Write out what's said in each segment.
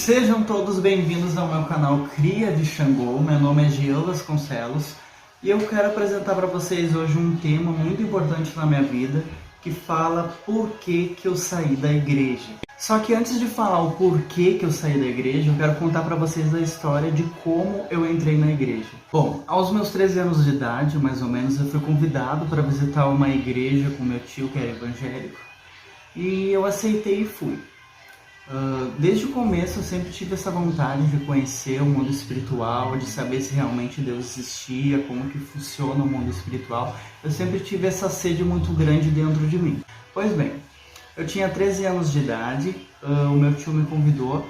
Sejam todos bem-vindos ao meu canal Cria de Xangô. Meu nome é Jean Vasconcelos e eu quero apresentar para vocês hoje um tema muito importante na minha vida que fala por que eu saí da igreja. Só que antes de falar o porquê que eu saí da igreja, eu quero contar para vocês a história de como eu entrei na igreja. Bom, aos meus 13 anos de idade, mais ou menos, eu fui convidado para visitar uma igreja com meu tio que era evangélico e eu aceitei e fui. Desde o começo eu sempre tive essa vontade de conhecer o mundo espiritual, de saber se realmente Deus existia, como que funciona o mundo espiritual. Eu sempre tive essa sede muito grande dentro de mim. Pois bem, eu tinha 13 anos de idade, o meu tio me convidou,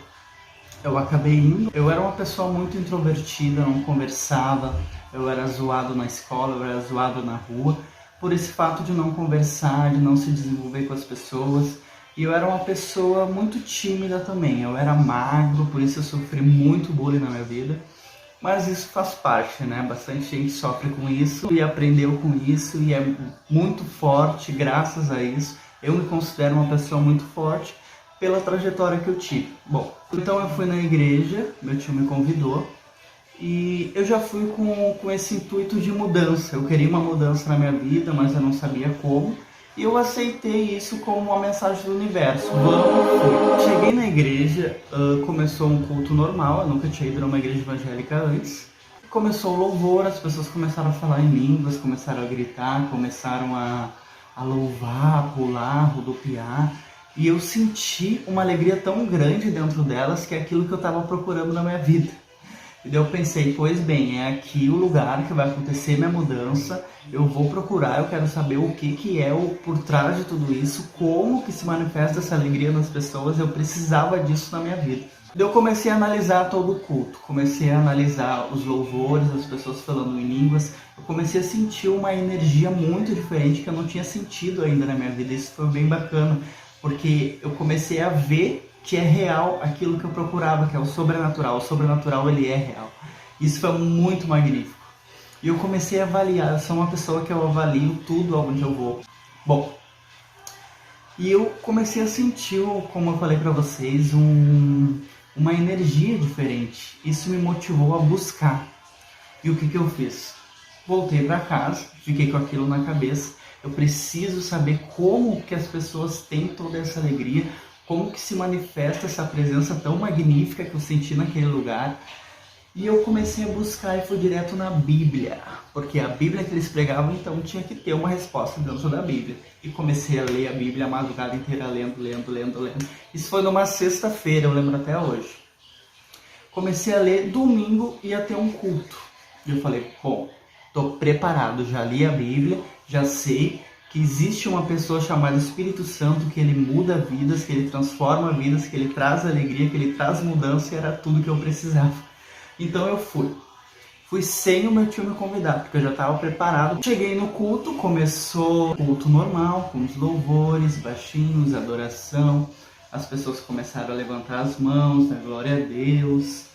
eu acabei indo. Eu era uma pessoa muito introvertida, não conversava, eu era zoado na escola, eu era zoado na rua, por esse fato de não conversar, de não se desenvolver com as pessoas. E eu era uma pessoa muito tímida também, eu era magro, por isso eu sofri muito bullying na minha vida. Mas isso faz parte, né? Bastante gente sofre com isso e aprendeu com isso e é muito forte graças a isso. Eu me considero uma pessoa muito forte pela trajetória que eu tive. Bom, então eu fui na igreja, meu tio me convidou e eu já fui com esse intuito de mudança. Eu queria uma mudança na minha vida, mas eu não sabia como. E eu aceitei isso como uma mensagem do universo. Vamos, fui. Cheguei na igreja, começou um culto normal, eu nunca tinha ido numa igreja evangélica antes. Começou o louvor, as pessoas começaram a falar em línguas, começaram a gritar, começaram a louvar, a pular, a rodopiar. E eu senti uma alegria tão grande dentro delas que é aquilo que eu estava procurando na minha vida. E daí eu pensei, pois bem, é aqui o lugar que vai acontecer minha mudança, eu vou procurar, eu quero saber o que é o por trás de tudo isso, como que se manifesta essa alegria nas pessoas, eu precisava disso na minha vida. Daí eu comecei a analisar todo o culto, comecei a analisar os louvores, as pessoas falando em línguas, eu comecei a sentir uma energia muito diferente que eu não tinha sentido ainda na minha vida, isso foi bem bacana, porque eu comecei a ver que é real aquilo que eu procurava, que é o sobrenatural ele é real. Isso foi muito magnífico. E eu comecei a avaliar, eu sou uma pessoa que eu avalio tudo onde eu vou. Bom, e eu comecei a sentir, como eu falei para vocês, uma energia diferente. Isso me motivou a buscar. E o que eu fiz? Voltei para casa, fiquei com aquilo na cabeça. Eu preciso saber como que as pessoas têm toda essa alegria, como que se manifesta essa presença tão magnífica que eu senti naquele lugar. E eu comecei a buscar e fui direto na Bíblia, porque a Bíblia que eles pregavam, então tinha que ter uma resposta dentro da Bíblia. E comecei a ler a Bíblia a madrugada inteira, lendo. Isso foi numa sexta-feira, eu lembro até hoje. Comecei a ler, domingo ia ter um culto. E eu falei, bom, tô preparado, já li a Bíblia, já sei que existe uma pessoa chamada Espírito Santo, que ele muda vidas, que ele transforma vidas, que ele traz alegria, que ele traz mudança, e era tudo que eu precisava. Então eu fui. Fui sem o meu tio me convidar, porque eu já estava preparado. Cheguei no culto, começou o culto normal, com os louvores, baixinhos, adoração. As pessoas começaram a levantar as mãos, né? Glória a Deus.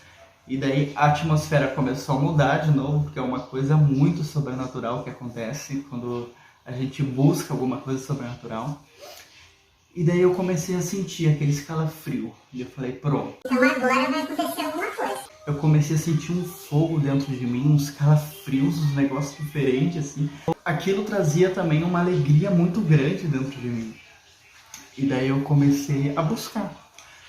E daí a atmosfera começou a mudar de novo, porque é uma coisa muito sobrenatural que acontece quando a gente busca alguma coisa sobrenatural. E daí eu comecei a sentir aquele escalafrio. E eu falei, pronto. Então agora vai acontecer alguma coisa. Eu comecei a sentir um fogo dentro de mim, uns calafrios, uns negócios diferentes, assim. Aquilo trazia também uma alegria muito grande dentro de mim. E daí eu comecei a buscar.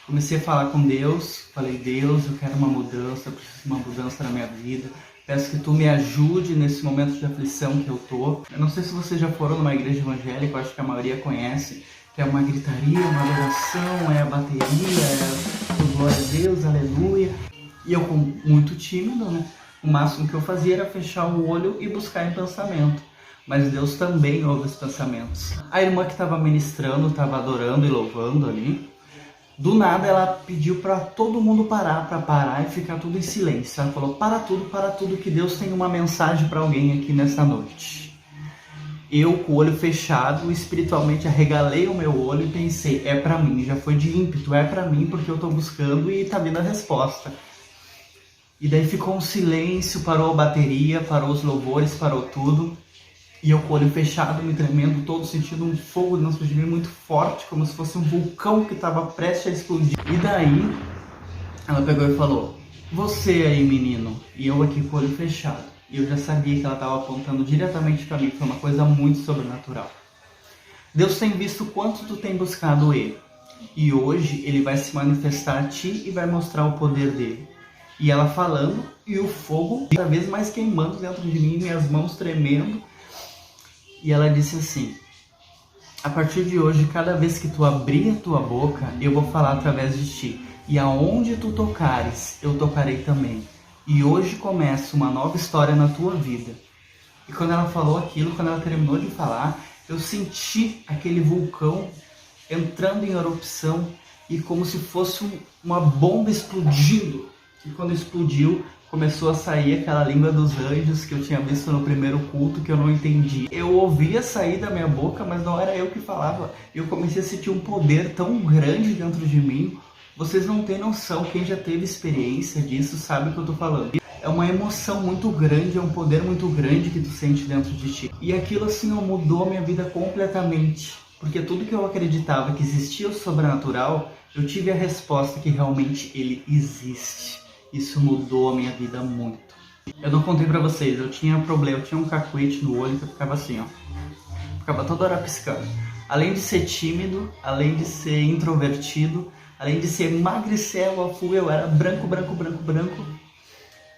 Comecei a falar com Deus. Falei, Deus, eu quero uma mudança, eu preciso de uma mudança na minha vida. Peço que tu me ajude nesse momento de aflição que eu tô. Eu não sei se vocês já foram numa igreja evangélica, eu acho que a maioria conhece, que é uma gritaria, uma adoração, é a bateria, é glória a Deus, aleluia. E eu, muito tímido, né? O máximo que eu fazia era fechar o olho e buscar em pensamento. Mas Deus também ouve os pensamentos. A irmã que estava ministrando, estava adorando e louvando ali. Do nada ela pediu para todo mundo parar e ficar tudo em silêncio. Ela falou, para tudo, que Deus tem uma mensagem para alguém aqui nessa noite. Eu, com o olho fechado, espiritualmente arregalei o meu olho e pensei, é para mim, já foi de ímpeto, é para mim porque eu estou buscando e está vindo a resposta. E daí ficou um silêncio, parou a bateria, parou os louvores, parou tudo. E eu com o olho fechado, me tremendo todo, sentindo um fogo dentro de mim muito forte, como se fosse um vulcão que estava prestes a explodir. E daí Ela pegou e falou: você aí, menino. E eu aqui com o olho fechado. E eu já sabia que ela estava apontando diretamente para mim. Foi uma coisa muito sobrenatural. Deus tem visto quanto tu tem buscado Ele. E hoje Ele vai se manifestar a ti e vai mostrar o poder dele. E ela falando, e o fogo cada vez mais queimando dentro de mim, minhas mãos tremendo. E ela disse assim: a partir de hoje, cada vez que tu abrir a tua boca, eu vou falar através de ti. E aonde tu tocares, eu tocarei também. E hoje começa uma nova história na tua vida. E quando ela falou aquilo, quando ela terminou de falar, eu senti aquele vulcão entrando em erupção e como se fosse uma bomba explodindo. E quando explodiu, começou a sair aquela língua dos anjos que eu tinha visto no primeiro culto, que eu não entendi. Eu ouvia sair da minha boca, mas não era eu que falava. Eu comecei a sentir um poder tão grande dentro de mim. Vocês não têm noção, quem já teve experiência disso sabe o que eu tô falando. É uma emoção muito grande, é um poder muito grande que tu sente dentro de ti. E aquilo assim mudou a minha vida completamente. Porque tudo que eu acreditava que existia o sobrenatural, eu tive a resposta que realmente ele existe. Isso mudou a minha vida muito. Eu não contei pra vocês, eu tinha problema, eu tinha um cacuete no olho que eu ficava assim, ó. Ficava toda hora piscando. Além de ser tímido, além de ser introvertido, além de ser magricelo a full, eu era branco.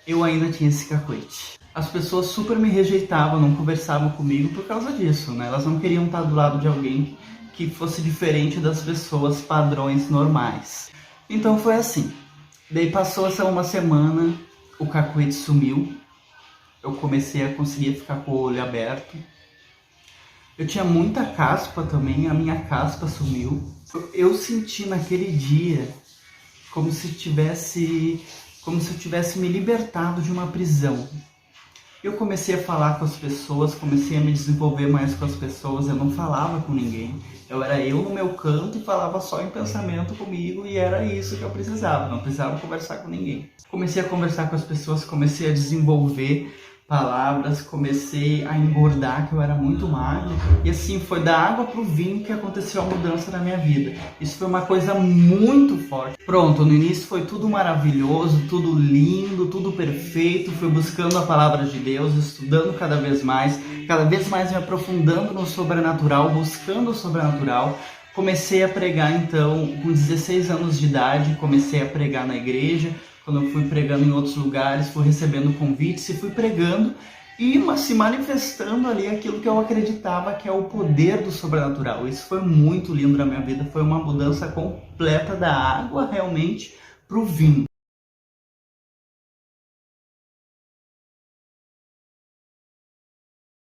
Eu ainda tinha esse cacuete. As pessoas super me rejeitavam, não conversavam comigo por causa disso, né? Elas não queriam estar do lado de alguém que fosse diferente das pessoas padrões normais. Então foi assim. Daí passou essa uma semana, o cacuete sumiu. Eu comecei a conseguir ficar com o olho aberto. Eu tinha muita caspa também, a minha caspa sumiu. Eu senti naquele dia como se eu tivesse me libertado de uma prisão. Eu comecei a falar com as pessoas, comecei a me desenvolver mais com as pessoas, eu não falava com ninguém. Eu era eu no meu canto e falava só em pensamento comigo e era isso que eu precisava, não precisava conversar com ninguém. Comecei a conversar com as pessoas, comecei a desenvolver palavras, comecei a engordar, que eu era muito magro, e assim, foi da água pro vinho que aconteceu a mudança na minha vida. Isso foi uma coisa muito forte. Pronto, no início foi tudo maravilhoso, tudo lindo, tudo perfeito, fui buscando a palavra de Deus, estudando cada vez mais me aprofundando no sobrenatural, buscando o sobrenatural. Comecei a pregar então, com 16 anos de idade, comecei a pregar na igreja. Quando eu fui pregando em outros lugares, fui recebendo convites e fui pregando e se manifestando ali aquilo que eu acreditava que é o poder do sobrenatural. Isso foi muito lindo na minha vida, foi uma mudança completa da água realmente para o vinho.